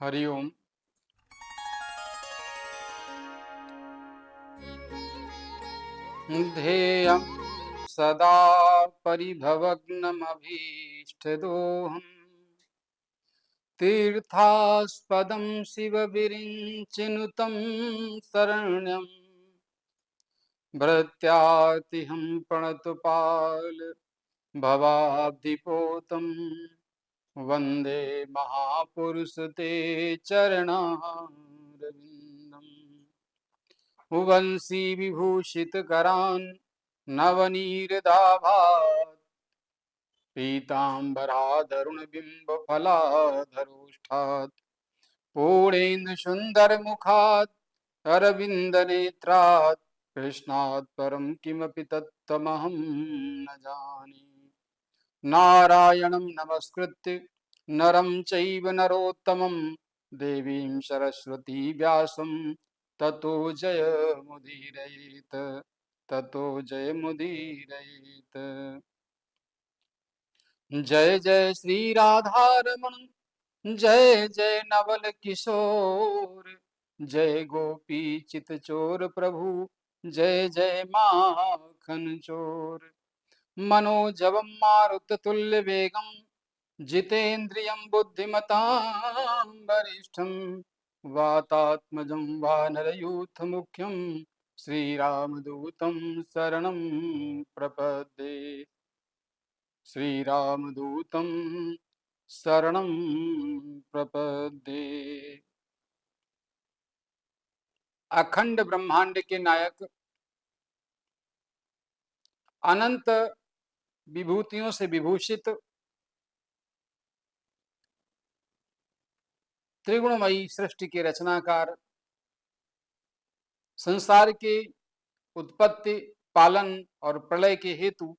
हरि ओम। ध्येयं सदा परिभवग्नमभीष्टदोहम् तीर्थास्पदं शिवविरिञ्चिनुतं शरण्यं भृत्यार्तिहं प्रणतपाल भवाब्धिपोतं वन्दे महापुरुष ते चरणारविन्दम्। वंशी विभूषित करान् नवनीरदाभात् पीताम्बराधरुण बिंब फलाधरोष्ठात् पूर्णेन्दु सुंदर मुखात् अरविंद नेत्रात् कृष्णात् परं किमपि तत्त्वमहं न जाने। नारायणं नमस्कृत्य नरं चैव नरोत्तमं देवीं सरस्वती व्यासं ततो जयमुदीरयेत्। ततो जयमुदीरयेत्। जय जय श्री राधारमण जय जय नवल किशोर जय गोपी चित चोर प्रभु जय जय माखन चोर। मनोजवं मारुततुल्य वेगं जितेन्द्रियं बुद्धिमतां वरिष्ठं वातात्मजं वानरयूथमुख्यं श्रीरामदूतं शरणं प्रपद्ये। श्रीरामदूतं शरणं प्रपद्ये। अखंड ब्रह्मांड के नायक, अनंत विभूतियों से विभूषित, त्रिगुणमयी सृष्टि के रचनाकार, संसार के उत्पत्ति, पालन और प्रलय के हेतु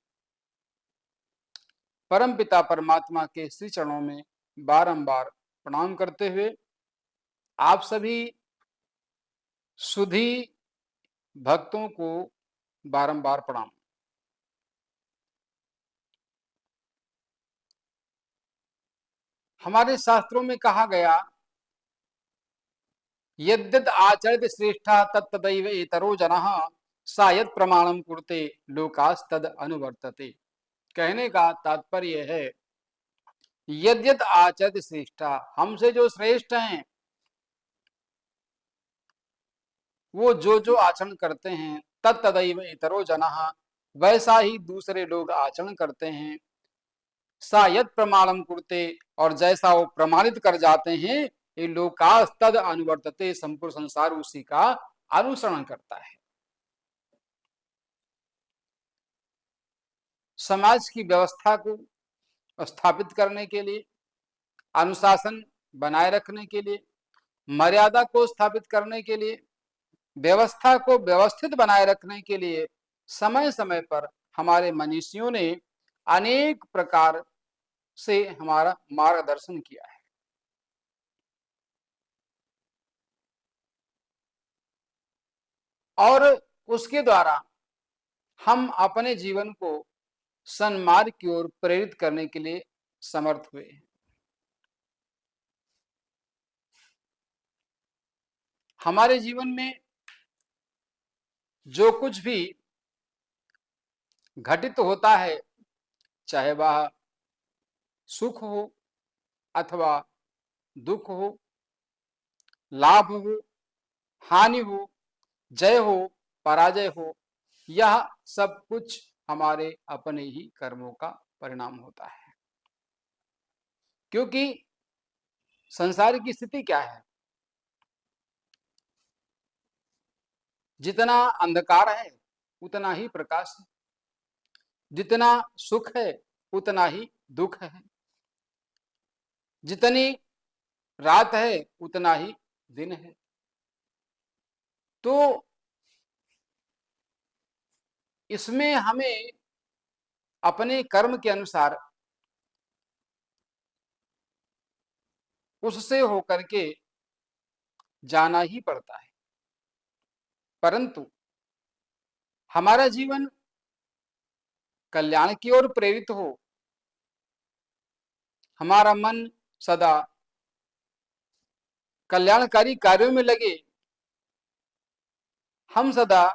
परमपिता परमात्मा के श्री चरणों में बारंबार प्रणाम करते हुए आप सभी सुधी भक्तों को बारंबार प्रणाम। हमारे शास्त्रों में कहा गया, यद्यद आचरित श्रेष्ठा तत्तदैव इतरो जनः सा यत् प्रमाणम कुरुते लोकास्तद अनुवर्तते। कहने का तात्पर्य है, यद्यद आचरित श्रेष्ठा, हमसे जो श्रेष्ठ हैं वो जो आचरण करते हैं, तत्तदैव इतरो जनः, वैसा ही दूसरे लोग आचरण करते हैं। सा यत् प्रमाणम कुरुते, और जैसा वो प्रमाणित कर जाते हैं, ये लोकास्तद अनुवर्तते, संपूर्ण संसार उसी का अनुसरण करता है। समाज की व्यवस्था को स्थापित करने के लिए, अनुशासन बनाए रखने के लिए, मर्यादा को स्थापित करने के लिए, व्यवस्था को व्यवस्थित बनाए रखने के लिए समय समय पर हमारे मनीषियों ने अनेक प्रकार से हमारा मार्गदर्शन किया है। और उसके द्वारा हम अपने जीवन को सन्मार्ग की ओर प्रेरित करने के लिए समर्थ हुए हैं। हमारे जीवन में जो कुछ भी घटित होता है, चाहे वह सुख हो अथवा दुख हो, लाभ हो, हानि हो, जय हो, पराजय हो, यह सब कुछ हमारे अपने ही कर्मों का परिणाम होता है। क्योंकि संसार की स्थिति क्या है, जितना अंधकार है उतना ही प्रकाश है, जितना सुख है उतना ही दुख है, जितनी रात है उतना ही दिन है। तो इसमें हमें अपने कर्म के अनुसार उससे होकर के जाना ही पड़ता है। परंतु हमारा जीवन कल्याण की ओर प्रेरित हो, हमारा मन सदा कल्याणकारी कार्यों में लगे, हम सदा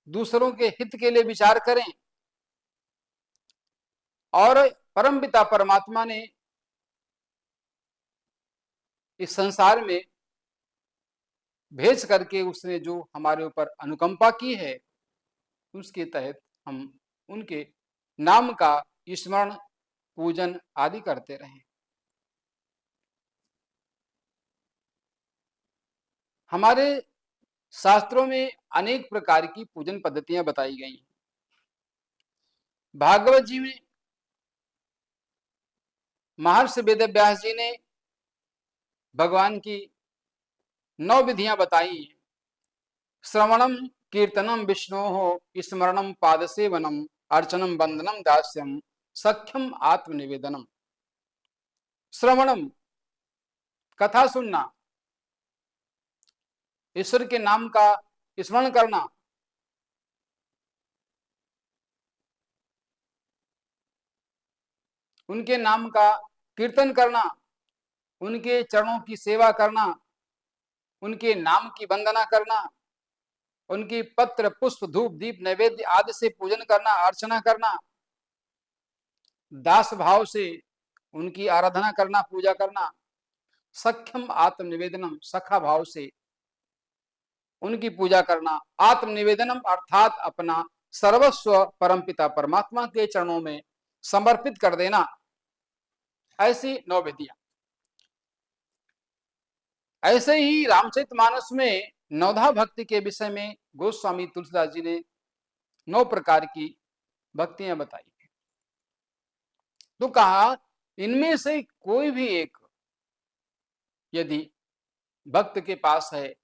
दूसरों के हित के लिए विचार करें और परमपिता परमात्मा ने इस संसार में भेज करके उसने जो हमारे ऊपर अनुकंपा की है, उसके तहत हम उनके नाम का स्मरण, पूजन आदि करते रहें। हमारे शास्त्रों में अनेक प्रकार की पूजन पद्धतियां बताई गई हैं। भागवत जी में महर्षि वेदव्यास जी ने भगवान की 9 विधियां बताई हैं। श्रवणम कीर्तनम विष्णोः स्मरणम पादसेवनम अर्चनम वंदनम दास्यम सख्यम आत्मनिवेदनम। श्रवणम, कथा सुनना, ईश्वर के नाम का स्मरण करना, उनके नाम का कीर्तन करना, उनके चरणों की सेवा करना, उनके नाम की वंदना करना, उनकी पत्र पुष्प धूप दीप नैवेद्य आदि से पूजन करना, अर्चना करना, दास भाव से उनकी आराधना करना, पूजा करना, सख्यम आत्मनिवेदनम, सखा भाव से उनकी पूजा करना, आत्मनिवेदनम अर्थात अपना सर्वस्व परमपिता परमात्मा के चरणों में समर्पित कर देना। ऐसी 9 विधियां। ऐसे ही रामचरितमानस में नवधा भक्ति के विषय में गोस्वामी तुलसीदास जी ने 9 प्रकार की भक्तियां बताई। तो कहा इनमें से कोई भी एक यदि भक्त के पास है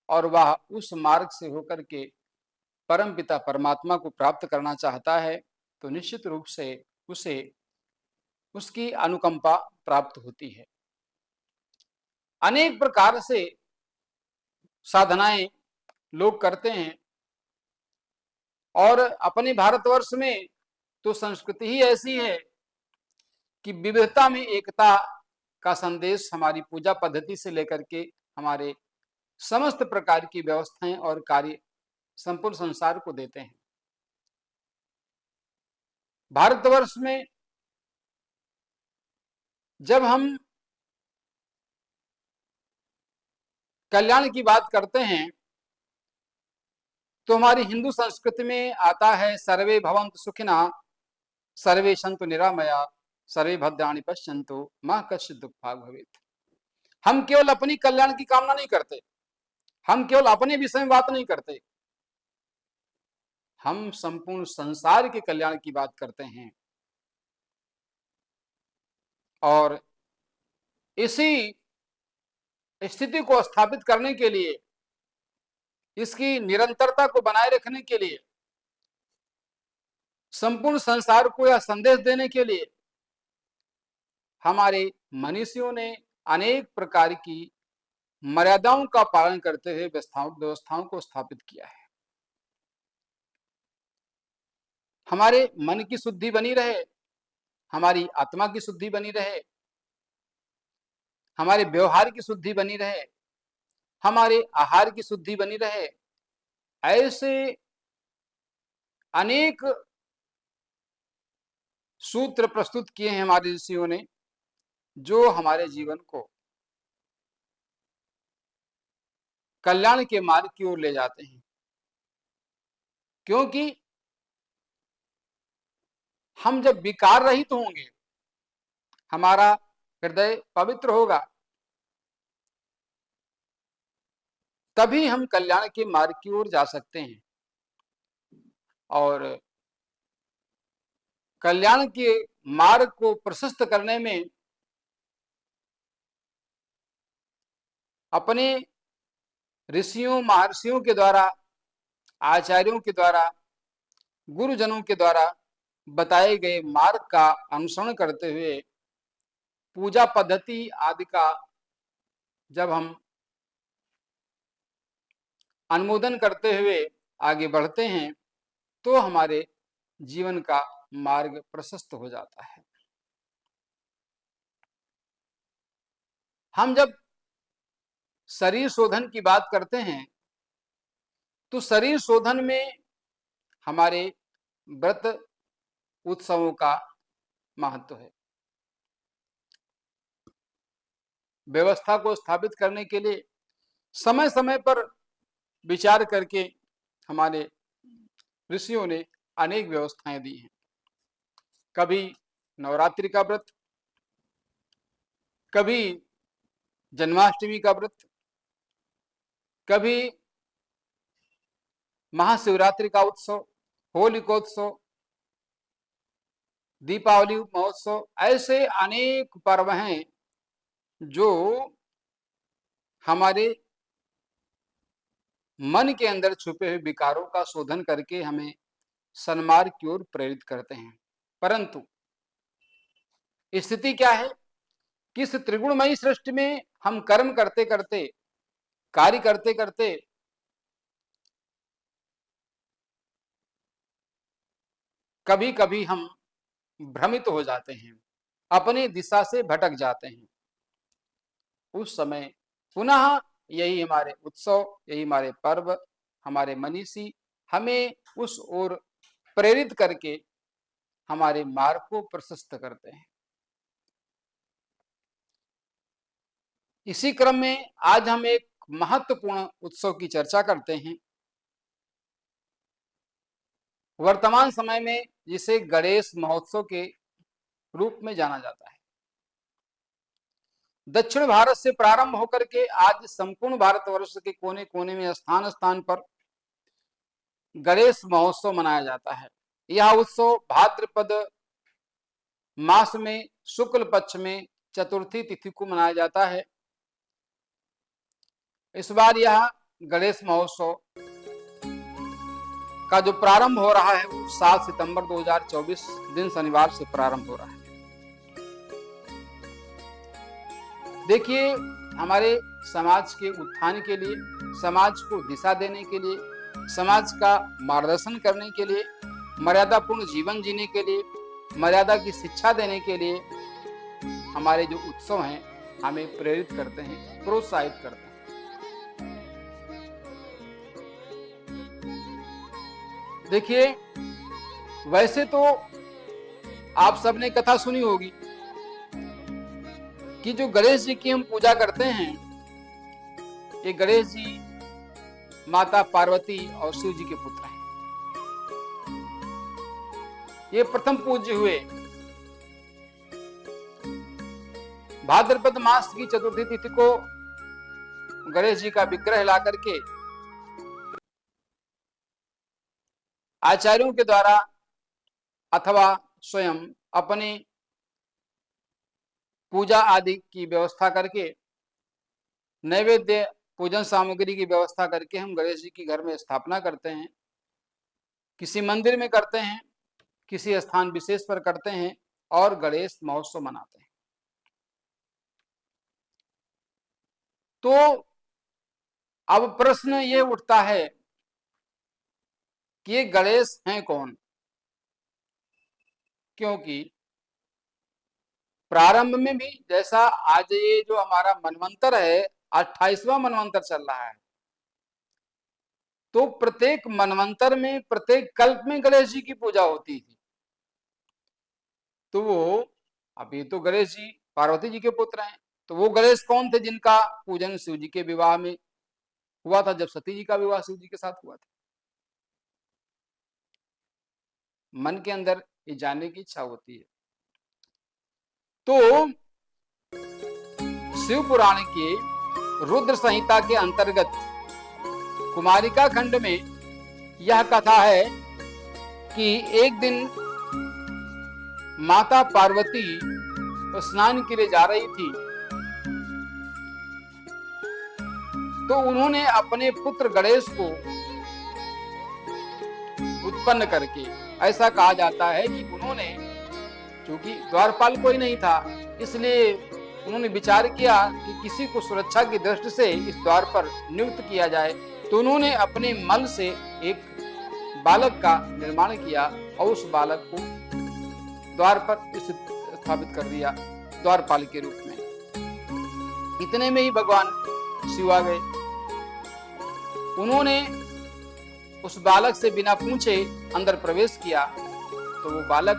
और वह उस मार्ग से होकर के परमपिता परमात्मा को प्राप्त करना चाहता है, तो निश्चित रूप से उसे उसकी अनुकंपा प्राप्त होती है। अनेक प्रकार से साधनाएं लोग करते हैं और अपने भारतवर्ष में तो संस्कृति ही ऐसी है कि विविधता में एकता का संदेश हमारी पूजा पद्धति से लेकर के हमारे समस्त प्रकार की व्यवस्थाएं और कार्य संपूर्ण संसार को देते हैं। भारतवर्ष में जब हम कल्याण की बात करते हैं तो हमारी हिंदू संस्कृति में आता है सर्वे भवन्तु सुखिनः, सर्वे सन्तु निरामया, सर्वे भद्राणि पश्यन्तु मा कश्चित् दुःखभाग् भवेत्। हम केवल अपनी कल्याण की कामना नहीं करते, हम केवल अपने विषय में बात नहीं करते, हम संपूर्ण संसार के कल्याण की बात करते हैं। और इसी स्थिति को स्थापित करने के लिए, इसकी निरंतरता को बनाए रखने के लिए, संपूर्ण संसार को यह संदेश देने के लिए हमारे मनीषियों ने अनेक प्रकार की मर्यादाओं का पालन करते हुए व्यवस्थाओं को स्थापित किया है। हमारे मन की शुद्धि बनी रहे, हमारी आत्मा की शुद्धि बनी रहे, हमारे व्यवहार की शुद्धि बनी रहे, हमारे आहार की शुद्धि बनी रहे, ऐसे अनेक सूत्र प्रस्तुत किए हैं हमारे ऋषियों ने, जो हमारे जीवन को कल्याण के मार्ग की ओर ले जाते हैं। क्योंकि हम जब विकार रहित होंगे, हमारा हृदय पवित्र होगा, तभी हम कल्याण के मार्ग की ओर जा सकते हैं। और कल्याण के मार्ग को प्रशस्त करने में अपने ऋषियों महर्षियों के द्वारा, आचार्यों के द्वारा, गुरुजनों के द्वारा बताए गए मार्ग का अनुसरण करते हुए पूजा पद्धति आदि का जब हम अनुमोदन करते हुए आगे बढ़ते हैं तो हमारे जीवन का मार्ग प्रशस्त हो जाता है। हम जब शरीर शोधन की बात करते हैं तो शरीर शोधन में हमारे व्रत उत्सवों का महत्व है। व्यवस्था को स्थापित करने के लिए समय समय पर विचार करके हमारे ऋषियों ने अनेक व्यवस्थाएं दी हैं। कभी नवरात्रि का व्रत, कभी जन्माष्टमी का व्रत, कभी महाशिवरात्रि का उत्सव, होलिकोत्सव, दीपावली महोत्सव, ऐसे अनेक पर्व हैं जो हमारे मन के अंदर छुपे हुए विकारों का शोधन करके हमें सन्मार्ग की ओर प्रेरित करते हैं। परंतु स्थिति क्या है कि इस त्रिगुणमयी सृष्टि में हम कर्म करते करते, कार्य करते करते कभी कभी हम भ्रमित हो जाते हैं, अपनी दिशा से भटक जाते हैं। उस समय पुनः यही हमारे उत्सव, यही हमारे पर्व, हमारे मनीषी हमें उस ओर प्रेरित करके हमारे मार्ग को प्रशस्त करते हैं। इसी क्रम में आज हम एक महत्वपूर्ण उत्सव की चर्चा करते हैं। वर्तमान समय में जिसे गणेश महोत्सव के रूप में जाना जाता है। दक्षिण भारत से प्रारंभ होकर के आज संपूर्ण भारतवर्ष के कोने कोने में स्थान स्थान पर गणेश महोत्सव मनाया जाता है। यह उत्सव भाद्रपद मास में शुक्ल पक्ष में चतुर्थी तिथि को मनाया जाता है। इस बार यह गणेश महोत्सव का जो प्रारंभ हो रहा है वो 7 सितंबर 2024 दिन शनिवार से प्रारंभ हो रहा है। देखिए, हमारे समाज के उत्थान के लिए, समाज को दिशा देने के लिए, समाज का मार्गदर्शन करने के लिए, मर्यादापूर्ण जीवन जीने के लिए, मर्यादा की शिक्षा देने के लिए हमारे जो उत्सव हैं हमें प्रेरित करते हैं, प्रोत्साहित करते हैं। देखिए, वैसे तो आप सबने कथा सुनी होगी कि जो गणेश जी की हम पूजा करते हैं, ये गणेश जी माता पार्वती और शिव जी के पुत्र हैं। ये प्रथम पूज्य हुए। भाद्रपद मास की चतुर्थी तिथि को गणेश जी का विग्रह ला करके आचार्यों के द्वारा अथवा स्वयं अपने पूजा आदि की व्यवस्था करके, नैवेद्य पूजन सामग्री की व्यवस्था करके हम गणेश जी की घर में स्थापना करते हैं। किसी मंदिर में करते हैं, किसी स्थान विशेष पर करते हैं और गणेश महोत्सव मनाते हैं। तो अब प्रश्न ये उठता है कि ये गणेश हैं कौन? क्योंकि प्रारंभ में भी जैसा आज ये जो हमारा मनवंतर है, 28वां मनवंतर चल रहा है, तो प्रत्येक मनवंतर में, प्रत्येक कल्प में गणेश जी की पूजा होती थी। तो वो अभी तो गणेश जी पार्वती जी के पुत्र हैं, तो वो गणेश कौन थे जिनका पूजन शिव जी के विवाह में हुआ था, जब सती जी का विवाह शिव जी के साथ हुआ था। मन के अंदर ये जानने की इच्छा होती है। तो शिव पुराण के रुद्र संहिता के अंतर्गत कुमारिका खंड में यह कथा है कि एक दिन माता पार्वती स्नान के लिए जा रही थी, तो उन्होंने अपने पुत्र गणेश को उत्पन्न करके, ऐसा कहा जाता है कि उन्होंने, क्योंकि द्वारपाल कोई नहीं था, इसलिए उन्होंने विचार किया कि किसी को सुरक्षा की दृष्टि से इस द्वार पर नियुक्त किया जाए। तो उन्होंने अपने मल से एक बालक का निर्माण किया और उस बालक को द्वार पर स्थापित कर दिया द्वारपाल के रूप में। इतने में ही भगवान शिव आ गए। उन्होंने उस बालक से बिना पूछे अंदर प्रवेश किया तो वो बालक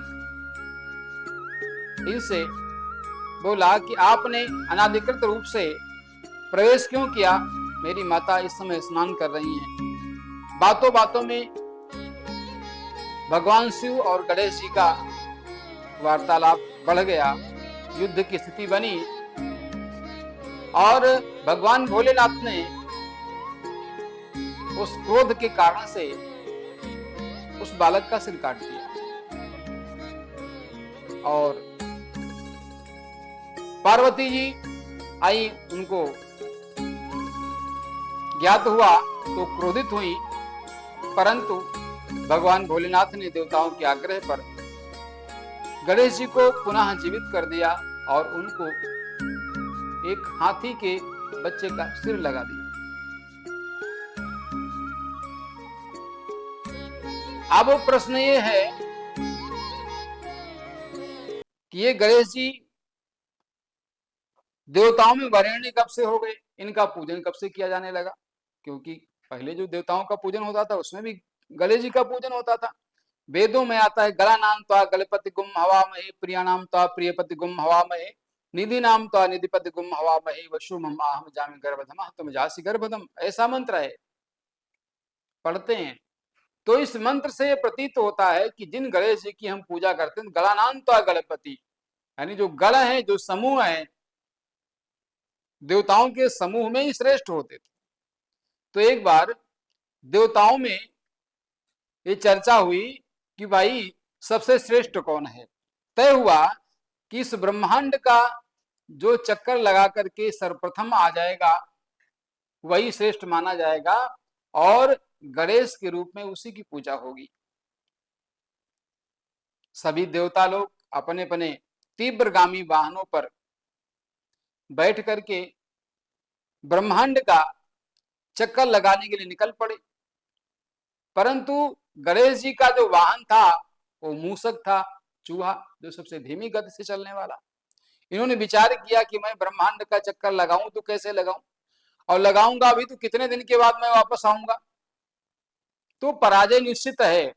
इनसे बोला कि आपने अनाधिकृत रूप से प्रवेश क्यों किया? मेरी माता इस समय स्नान कर रही हैं। बातों बातों में भगवान शिव और गणेश जी का वार्तालाप बढ़ गया, युद्ध की स्थिति बनी और भगवान भोलेनाथ ने उस क्रोध के कारण से उस बालक का सिर काट दिया और पार्वती जी आई, उनको ज्ञात हुआ तो क्रोधित हुई, परंतु भगवान भोलेनाथ ने देवताओं के आग्रह पर गणेश जी को पुनः जीवित कर दिया और उनको एक हाथी के बच्चे का सिर लगा दिया। अब प्रश्न ये है कि ये गणेश जी देवताओं में वरेण्य कब से हो गए? इनका पूजन कब से किया जाने लगा? क्योंकि पहले जो देवताओं का पूजन होता था उसमें भी गणेश जी का पूजन होता था। वेदों में आता है गला नाम त्वा गणपति गुम हवा महे, प्रिया नाम त्वा प्रियपति गुम हवा महे, निधि नाम त्वा निधिपति गुम हवा महे, वशुम हम जामि गर्भधम तुम जासी गर्भधम, ऐसा मंत्र है, पढ़ते हैं। तो इस मंत्र से प्रतीत होता है कि जिन गणेश जी की हम पूजा करते हैं, गणानाम त्वा गणपति, यानी जो गण है, जो समूह है, देवताओं के समूह में ही श्रेष्ठ होते थे। तो एक बार देवताओं में ये चर्चा हुई कि भाई सबसे श्रेष्ठ कौन है। तय हुआ कि इस ब्रह्मांड का जो चक्कर लगा करके सर्वप्रथम आ जाएगा वही श्रेष्ठ माना जाएगा और गणेश के रूप में उसी की पूजा होगी। सभी देवता लोग अपने अपने तीव्रगामी वाहनों पर बैठ करके ब्रह्मांड का चक्कर लगाने के लिए निकल पड़े, परंतु गणेश जी का जो वाहन था वो मूषक था, चूहा, जो सबसे धीमी गति से चलने वाला। इन्होंने विचार किया कि मैं ब्रह्मांड का चक्कर लगाऊं तो कैसे लगाऊं, और लगाऊंगा अभी तो कितने दिन के बाद मैं वापस आऊंगा, तो पराजय निश्चित है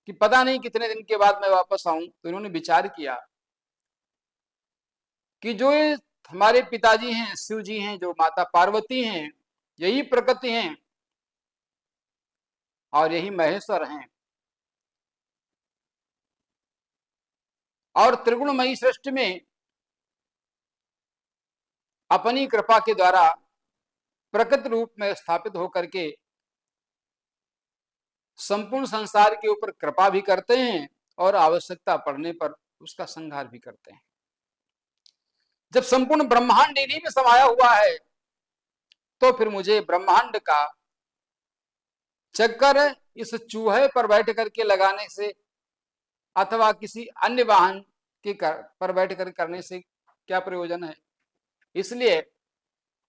कि पता नहीं कितने दिन के बाद मैं वापस आऊं। तो इन्होंने विचार किया कि जो हमारे पिताजी हैं, शिव जी हैं, जो माता पार्वती हैं, यही प्रकृति हैं और यही महेश्वर हैं, और त्रिगुणमयी सृष्टि में अपनी कृपा के द्वारा प्रकट रूप में स्थापित होकर के संपूर्ण संसार के ऊपर कृपा भी करते हैं और आवश्यकता पड़ने पर उसका संहार भी करते हैं। जब संपूर्ण ब्रह्मांड इन्हीं में समाया हुआ है तो फिर मुझे ब्रह्मांड का चक्कर इस चूहे पर बैठ करके लगाने से अथवा किसी अन्य वाहन के पर बैठ कर करने से क्या प्रयोजन है। इसलिए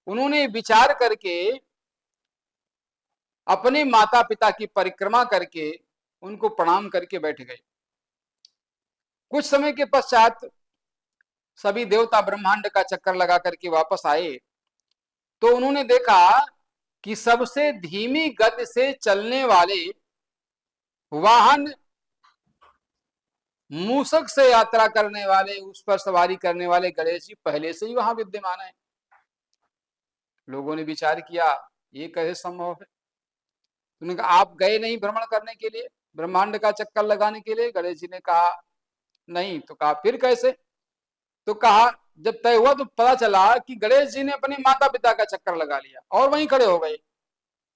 उन्होंने विचार करके अपने माता पिता की परिक्रमा करके उनको प्रणाम करके बैठ गए। कुछ समय के पश्चात सभी देवता ब्रह्मांड का चक्कर लगा करके वापस आए तो उन्होंने देखा कि सबसे धीमी गति से चलने वाले वाहन, मूषक से यात्रा करने वाले, उस पर सवारी करने वाले गणेश जी पहले से ही वहां विद्यमान है। लोगों ने विचार किया ये कैसे संभव है। उन्होंने कहा आप गए नहीं भ्रमण करने के लिए, ब्रह्मांड का चक्कर लगाने के लिए? गणेश जी ने कहा नहीं। तो कहा फिर कैसे? तो कहा जब तय हुआ तो पता चला कि गणेश जी ने अपने माता पिता का चक्कर लगा लिया और वहीं खड़े हो गए।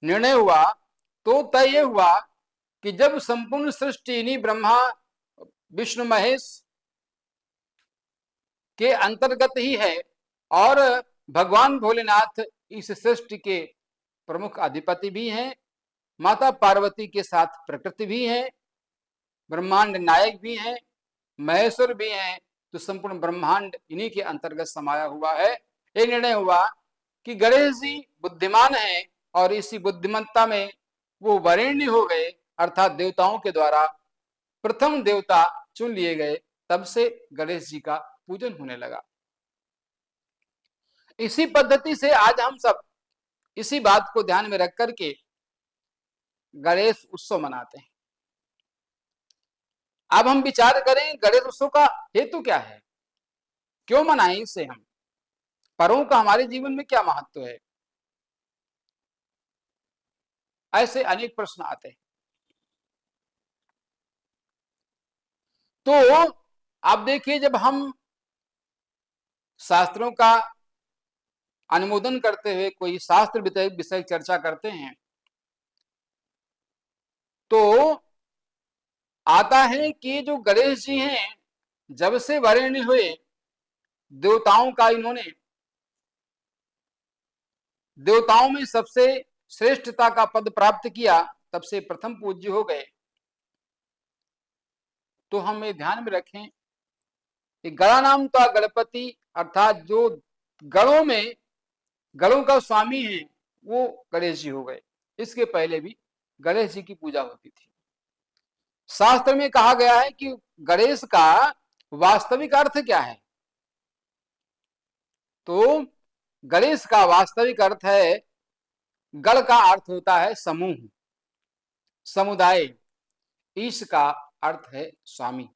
निर्णय हुआ तो तय ये हुआ कि जब संपूर्ण सृष्टि इन्हीं ब्रह्मा विष्णु महेश के अंतर्गत ही है और भगवान भोलेनाथ इस सृष्टि के प्रमुख अधिपति भी हैं, माता पार्वती के साथ प्रकृति भी है, ब्रह्मांड नायक भी हैं, महेश्वर भी हैं, तो संपूर्ण ब्रह्मांड इन्हीं के अंतर्गत समाया हुआ है। ये निर्णय हुआ कि गणेश जी बुद्धिमान हैं और इसी बुद्धिमत्ता में वो वरेण्य हो गए, अर्थात देवताओं के द्वारा प्रथम देवता चुन लिए गए। तब से गणेश जी का पूजन होने लगा। इसी पद्धति से आज हम सब इसी बात को ध्यान में रख करके गणेश उत्सव मनाते हैं। अब हम विचार करें गणेश उत्सव का हेतु क्या है, क्यों मनाएं इसे हम, पर्वों का हमारे जीवन में क्या महत्व है। ऐसे अनेक प्रश्न आते हैं। तो आप देखिए, जब हम शास्त्रों का अनुमोदन करते हुए कोई शास्त्र विषय चर्चा करते हैं तो आता है कि जो गणेश जी हैं, जब से वरेण्य हुए देवताओं का इन्होंने देवताओं में सबसे श्रेष्ठता का पद प्राप्त किया, तब से प्रथम पूज्य हो गए। तो हम ये ध्यान में रखें कि गणा नाम तो गणपति, अर्थात जो गणों का स्वामी है वो गणेश जी हो गए। इसके पहले भी गणेश जी की पूजा होती थी। शास्त्र में कहा गया है कि गणेश का वास्तविक अर्थ क्या है, तो गणेश का वास्तविक अर्थ है, गण का अर्थ होता है समूह, समुदाय, ईश का अर्थ है स्वामी।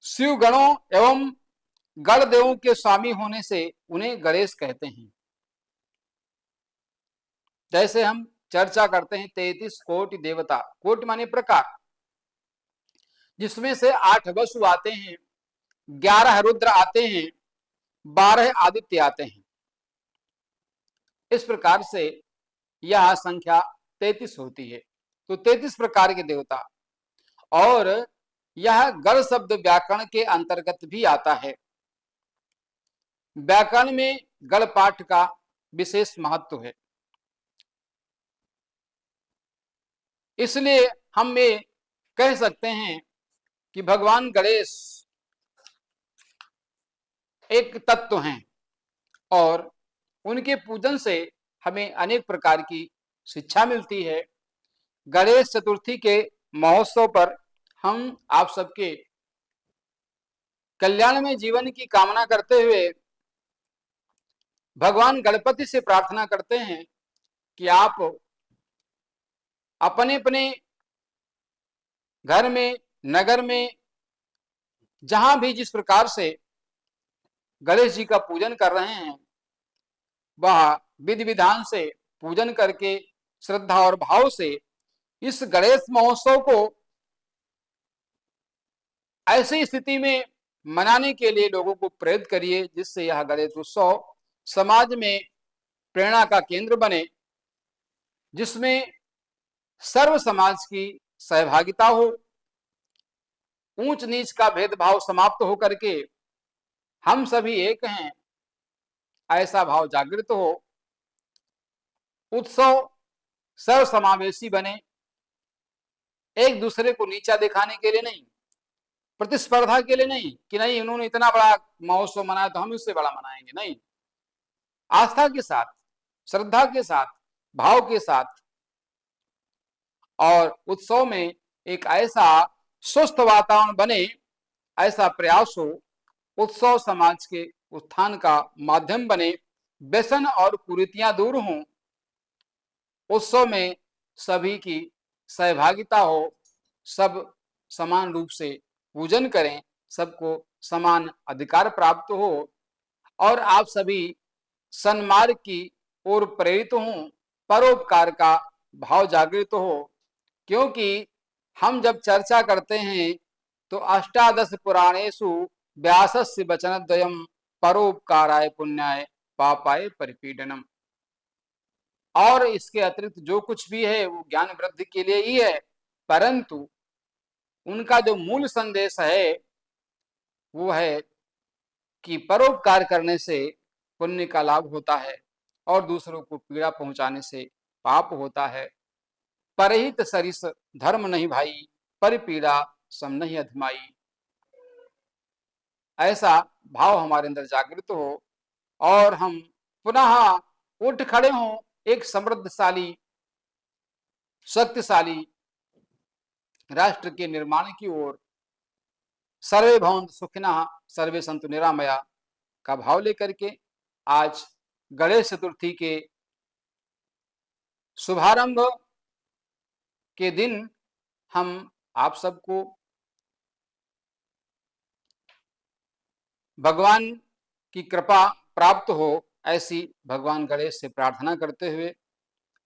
शिव गणों एवं गण देवों के स्वामी होने से उन्हें गणेश कहते हैं। जैसे हम चर्चा करते हैं 33 कोटि देवता, कोटि माने प्रकार, जिसमें से 8 वसु आते हैं, 11 रुद्र आते हैं, 12 आदित्य आते हैं। इस प्रकार से यह संख्या 33 होती है। तो 33 प्रकार के देवता, और यह गण शब्द व्याकरण के अंतर्गत भी आता है। व्याकरण में गण पाठ का विशेष महत्व है। इसलिए हम ये कह सकते हैं कि भगवान गणेश एक तत्व हैं और उनके पूजन से हमें अनेक प्रकार की शिक्षा मिलती है। गणेश चतुर्थी के महोत्सव पर हम आप सबके कल्याण में जीवन की कामना करते हुए भगवान गणपति से प्रार्थना करते हैं कि आप अपने अपने घर में, नगर में, जहां भी जिस प्रकार से गणेश जी का पूजन कर रहे हैं, वह विधि विधान से पूजन करके श्रद्धा और भाव से इस गणेश महोत्सव को ऐसी स्थिति में मनाने के लिए लोगों को प्रेरित करिए, जिससे यह गणेश उत्सव समाज में प्रेरणा का केंद्र बने, जिसमें सर्व समाज की सहभागिता हो, ऊंच नीच का भेदभाव समाप्त हो करके हम सभी एक हैं, ऐसा भाव जागृत हो, उत्सव सर्व समावेशी बने, एक दूसरे को नीचा दिखाने के लिए नहीं, प्रतिस्पर्धा के लिए नहीं कि नहीं उन्होंने इतना बड़ा महोत्सव मनाया तो हम इससे बड़ा मनाएंगे, नहीं, आस्था के साथ, श्रद्धा के साथ, भाव के साथ, और उत्सव में एक ऐसा स्वस्थ वातावरण बने, ऐसा प्रयास हो, उत्सव समाज के उत्थान का माध्यम बने, व्यसन और कुरीतियां दूर हों, उत्सव में सभी की सहभागिता हो, सब समान रूप से पूजन करें, सबको समान अधिकार प्राप्त हो, और आप सभी सन्मार्ग की ओर प्रेरित हों, परोपकार का भाव जागृत हो। क्योंकि हम जब चर्चा करते हैं तो अष्टादश पुराणेषु व्यासस्य वचनद्वयम् परोपकाराय पुण्याय पापाय परिपीडनम, और इसके अतिरिक्त जो कुछ भी है वो ज्ञान वृद्धि के लिए ही है, परंतु उनका जो मूल संदेश है वो है कि परोपकार करने से पुण्य का लाभ होता है और दूसरों को पीड़ा पहुंचाने से पाप होता है। परहित सरिस धर्म नहीं भाई, पर पीड़ा सम नहीं अधमाई। ऐसा भाव हमारे अंदर जागृत हो और हम पुनः उठ खड़े हों एक समृद्धशाली, शक्तिशाली राष्ट्र के निर्माण की ओर। सर्वे भवन्तु सुखिनः, सर्वे सन्तु निरामया। का भाव लेकर के आज गणेश चतुर्थी के शुभारंभ के दिन हम आप सबको भगवान की कृपा प्राप्त हो, ऐसी भगवान गणेश से प्रार्थना करते हुए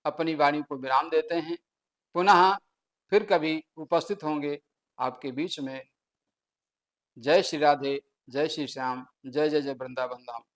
अपनी वाणी को विराम देते हैं। पुनः फिर कभी उपस्थित होंगे आपके बीच में। जय श्री राधे, जय श्री श्याम, जय जय जय वृंदावन धाम।